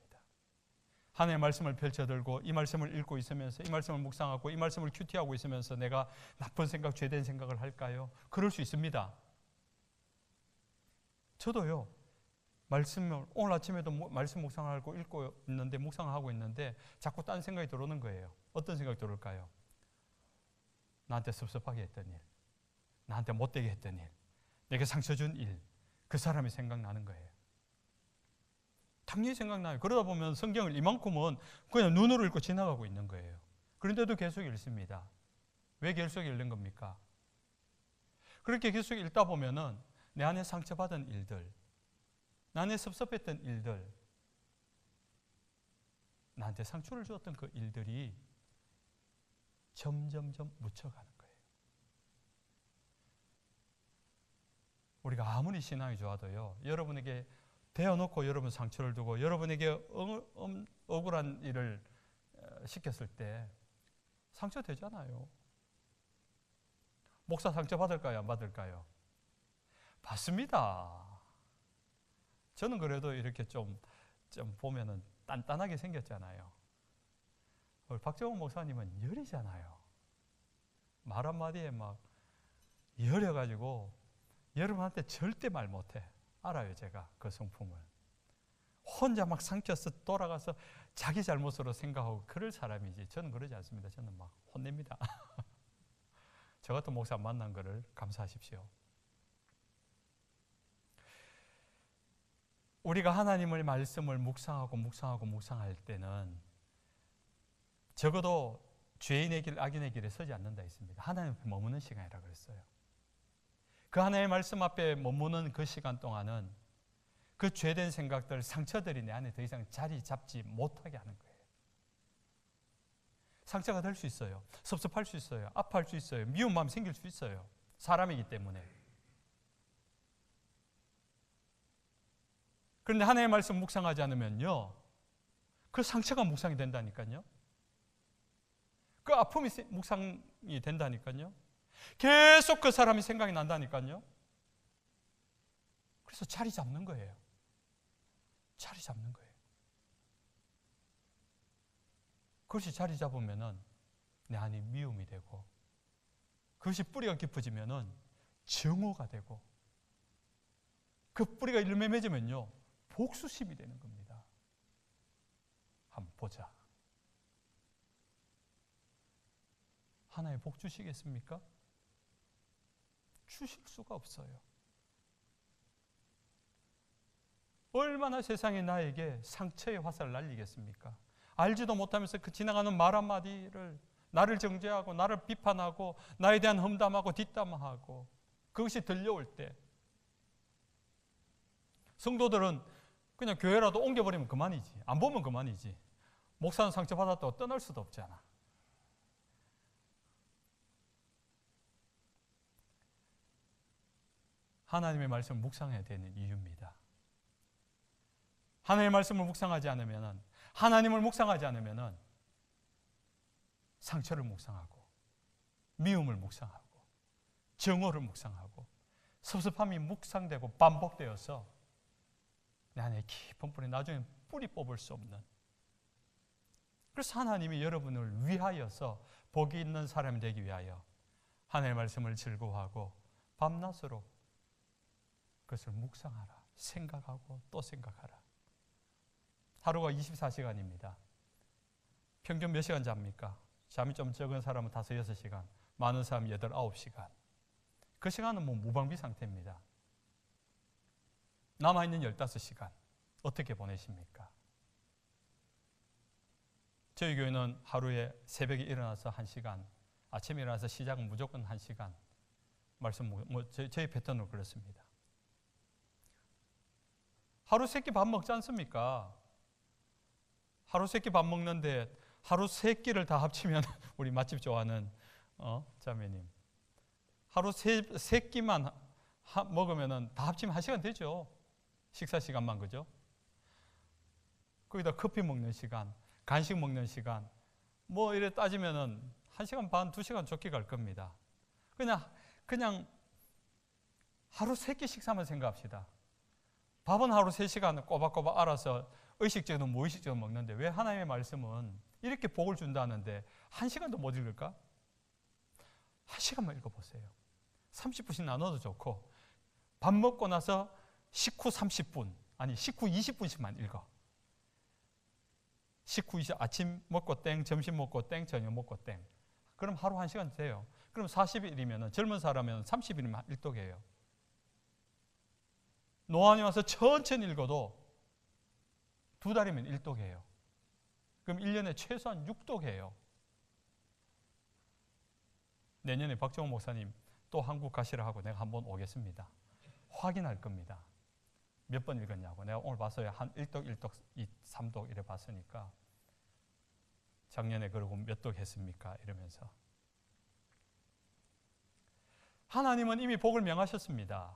하나님의 말씀을 펼쳐들고 이 말씀을 읽고 있으면서 이 말씀을 묵상하고 이 말씀을 큐티하고 있으면서 내가 나쁜 생각, 죄된 생각을 할까요? 그럴 수 있습니다. 저도요. 말씀을 오늘 아침에도 말씀 묵상하고 읽고 있는데 묵상하고 있는데 자꾸 딴 생각이 들어오는 거예요. 어떤 생각이 들어올까요? 나한테 섭섭하게 했던 일, 나한테 못되게 했던 일, 내게 상처 준 일, 그 사람이 생각나는 거예요. 당연히 생각나요. 그러다 보면 성경을 이만큼은 그냥 눈으로 읽고 지나가고 있는 거예요. 그런데도 계속 읽습니다. 왜 계속 읽는 겁니까? 그렇게 계속 읽다 보면은 내 안에 상처받은 일들, 내 안에 섭섭했던 일들, 나한테 상처를 주었던 그 일들이 점점점 묻혀가는 거예요. 우리가 아무리 신앙이 좋아도요, 여러분에게 대어놓고 여러분 상처를 두고 여러분에게 억울한 일을 시켰을 때 상처되잖아요. 목사 상처 받을까요? 안 받을까요? 받습니다. 저는 그래도 이렇게 좀 보면은 단단하게 생겼잖아요. 우리 박정훈 목사님은 열이잖아요. 말 한마디에 막 열여가지고 여러분한테 절대 말 못해. 알아요, 제가 그 성품을. 혼자 막 삼켜서 돌아가서 자기 잘못으로 생각하고 그럴 사람이지. 저는 그러지 않습니다. 저는 막 혼냅니다. 저 같은 목사 만난 거를 감사하십시오. 우리가 하나님의 말씀을 묵상할 때는 적어도 죄인의 길, 악인의 길에 서지 않는다 했습니다. 하나님 앞에 머무는 시간이라 그랬어요. 그 하나님의 말씀 앞에 머무는 그 시간 동안은 그 죄된 생각들, 상처들이 내 안에 더 이상 자리 잡지 못하게 하는 거예요. 상처가 될 수 있어요. 섭섭할 수 있어요. 아파할 수 있어요. 미운 마음 생길 수 있어요. 사람이기 때문에. 그런데 하나님의 말씀 묵상하지 않으면요, 그 상처가 묵상이 된다니까요. 그 아픔이 묵상이 된다니까요. 계속 그 사람이 생각이 난다니까요. 그래서 자리 잡는 거예요. 자리 잡는 거예요. 그것이 자리 잡으면은 내 안에 미움이 되고, 그것이 뿌리가 깊어지면은 증오가 되고, 그 뿌리가 열매 맺으면요 복수심이 되는 겁니다. 한번 보자. 하나님 복 주시겠습니까? 주실 수가 없어요. 얼마나 세상에 나에게 상처의 화살을 날리겠습니까? 알지도 못하면서 그 지나가는 말 한마디를 나를 정죄하고 나를 비판하고 나에 대한 험담하고 뒷담화하고 그것이 들려올 때 성도들은 그냥 교회라도 옮겨버리면 그만이지. 안 보면 그만이지. 목사는 상처받았다고 떠날 수도 없잖아. 하나님의 말씀을 묵상해야 되는 이유입니다. 하나님의 말씀을 묵상하지 않으면, 하나님을 묵상하지 않으면 상처를 묵상하고 미움을 묵상하고 정오를 묵상하고 섭섭함이 묵상되고 반복되어서 내 안에 깊은 뿌리, 나중에 뿌리 뽑을 수 없는, 그래서 하나님이 여러분을 위하여서 복이 있는 사람이 되기 위하여 하나님의 말씀을 즐거워하고 밤낮으로 그것을 묵상하라. 생각하고 또 생각하라. 하루가 24시간입니다. 평균 몇 시간 잡니까? 잠이 좀 적은 사람은 5, 6시간, 많은 사람은 8, 9시간. 그 시간은 뭐 무방비 상태입니다. 남아있는 15시간 어떻게 보내십니까? 저희 교회는 하루에 새벽에 일어나서 1시간, 아침에 일어나서 시작은 무조건 1시간 말씀, 저희 패턴으로 그렇습니다. 하루 3끼 밥 먹지 않습니까? 하루 3끼 밥 먹는데 하루 3끼를 다 합치면 우리 맛집 좋아하는 자매님, 하루 3끼만 먹으면 다 합치면 1시간 되죠. 식사 시간만, 그죠? 거기다 커피 먹는 시간, 간식 먹는 시간, 뭐 이래 따지면은 1시간 반, 2시간 좋게 갈 겁니다. 그냥 하루 3끼 식사만 생각합시다. 밥은 하루 3시간 꼬박꼬박 알아서 의식적이든 무의식적으로 먹는데 왜 하나님의 말씀은 이렇게 복을 준다는데 1시간도 못 읽을까? 1시간만 읽어보세요. 30분씩 나눠도 좋고 밥 먹고 나서 식후 30분, 아니 식후 20분씩만 읽어. 식후 20, 아침 먹고 땡, 점심 먹고 땡, 저녁 먹고 땡. 그럼 하루 1시간 돼요. 그럼 40일이면 젊은 사람은 30일이면 일독이에요. 노안이 와서 천천히 읽어도 2달이면 일독이에요. 그럼 1년에 최소한 6독이에요. 내년에 박정호 목사님 또 한국 가시라 하고 내가 한번 오겠습니다. 확인할 겁니다. 몇 번 읽었냐고. 내가 오늘 봤어요. 한 1독, 1독, 2, 3독 이래 봤으니까 작년에 그러고 몇 독 했습니까? 이러면서. 하나님은 이미 복을 명하셨습니다.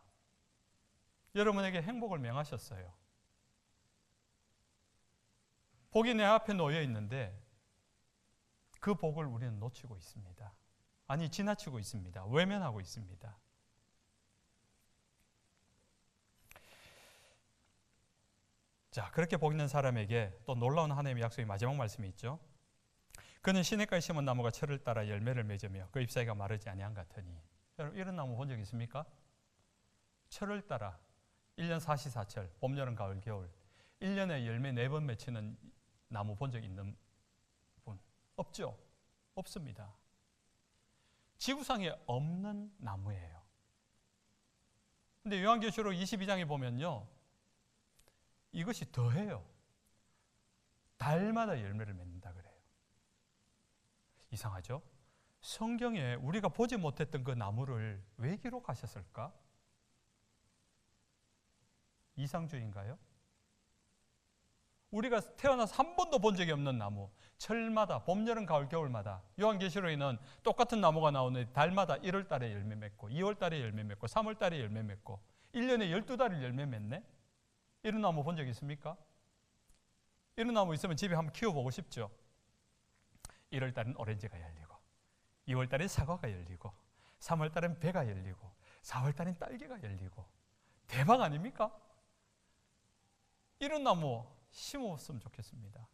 여러분에게 행복을 명하셨어요. 복이 내 앞에 놓여 있는데 그 복을 우리는 놓치고 있습니다. 아니, 지나치고 있습니다. 외면하고 있습니다. 자, 그렇게 복 있는 사람에게 또 놀라운 하나님의 약속의 마지막 말씀이 있죠. 그는 시냇가에 심은 나무가 철을 따라 열매를 맺으며 그 잎사귀가 마르지 아니한 같으니. 여러분, 이런 나무 본 적 있습니까? 철을 따라 1년 사시사철, 봄, 여름, 가을, 겨울 1년에 열매 4번 맺히는 나무 본 적 있는 분? 없죠? 없습니다. 지구상에 없는 나무예요. 근데 요한계시록 22장에 보면요, 이것이 더해요. 달마다 열매를 맺는다 그래요. 이상하죠? 성경에 우리가 보지 못했던 그 나무를 왜 기록하셨을까? 이상주의인가요? 우리가 태어나서 한 번도 본 적이 없는 나무, 철마다, 봄, 여름, 가을, 겨울마다, 요한계시록에는 똑같은 나무가 나오는데 달마다 1월 달에 열매 맺고 2월 달에 열매 맺고 3월 달에 열매 맺고 1년에 12달을 열매 맺네? 이런 나무 본 적 있습니까? 이런 나무 있으면 집에 한번 키워보고 싶죠? 1월 달은 오렌지가 열리고 2월 달엔 사과가 열리고 3월 달엔 배가 열리고 4월 달엔 딸기가 열리고 대박 아닙니까? 이런 나무 심었으면 좋겠습니다.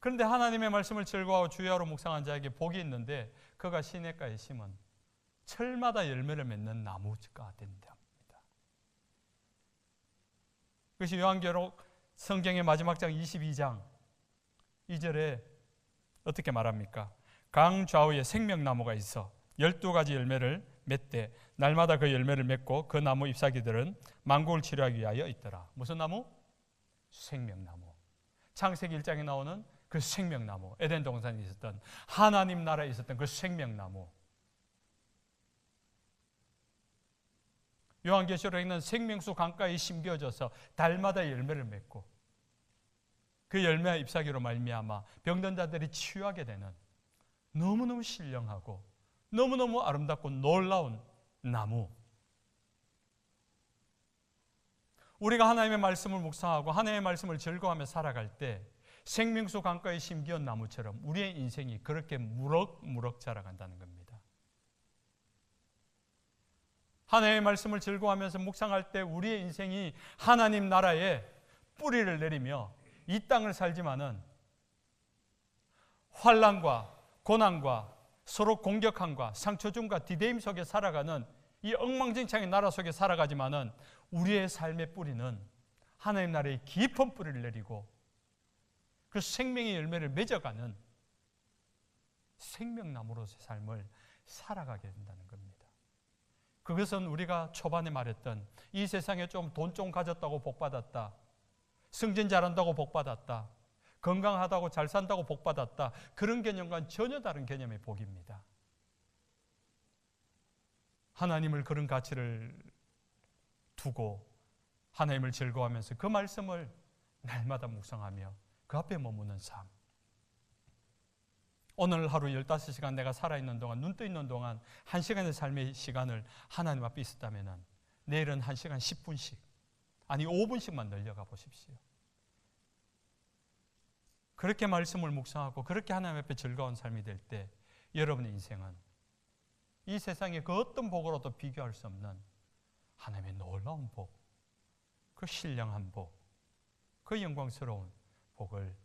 그런데 하나님의 말씀을 즐거워하고 주야로 묵상한 자에게 복이 있는데 그가 시냇가에 심은 철마다 열매를 맺는 나무가 된답니다. 그것이 요한계시록 성경의 마지막 장 22장 2절에 어떻게 말합니까? 강 좌우에 생명나무가 있어 12가지 열매를 맺되 날마다 그 열매를 맺고 그 나무 잎사귀들은 만국을 치료하기 위하여 있더라. 무슨 나무? 생명나무. 창세기 1장에 나오는 그 생명나무, 에덴 동산에 있었던 하나님 나라에 있었던 그 생명나무. 요한계시록에는 생명수 강가에 심겨져서 달마다 열매를 맺고 그 열매와 잎사귀로 말미암아 병든 자들이 치유하게 되는 너무너무 신령하고 너무너무 아름답고 놀라운 나무. 우리가 하나님의 말씀을 묵상하고 하나님의 말씀을 즐거워하며 살아갈 때 생명수 강가에 심기운 나무처럼 우리의 인생이 그렇게 무럭무럭 자라간다는 겁니다. 하나님의 말씀을 즐거워하면서 묵상할 때 우리의 인생이 하나님 나라에 뿌리를 내리며 이 땅을 살지만은 환난과 고난과 서로 공격함과 상처줌과 디데임 속에 살아가는 이 엉망진창의 나라 속에 살아가지만은 우리의 삶의 뿌리는 하나님 나라의 깊은 뿌리를 내리고 그 생명의 열매를 맺어가는 생명나무로서의 삶을 살아가게 된다는 겁니다. 그것은 우리가 초반에 말했던 이 세상에 돈 좀 가졌다고 복받았다, 승진 잘한다고 복받았다, 건강하다고 잘 산다고 복받았다, 그런 개념과는 전혀 다른 개념의 복입니다. 하나님을 그런 가치를 두고 하나님을 즐거워하면서 그 말씀을 날마다 묵상하며 그 앞에 머무는 삶. 오늘 하루 15시간 내가 살아있는 동안, 눈 떠 있는 동안 1시간의 삶의 시간을 하나님 앞에 있었다면 내일은 1시간 10분씩, 아니 5분씩만 늘려가 보십시오. 그렇게 말씀을 묵상하고 그렇게 하나님 앞에 즐거운 삶이 될 때 여러분의 인생은 이 세상의 그 어떤 복으로도 비교할 수 없는 하나님의 놀라운 복, 그 신령한 복, 그 영광스러운 복을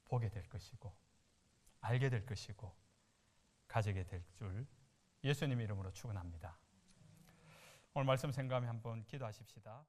보게 될 것이고 알게 될 것이고 가지게 될 줄 예수님 이름으로 축원합니다. 오늘 말씀 생각하며 한번 기도하십시다.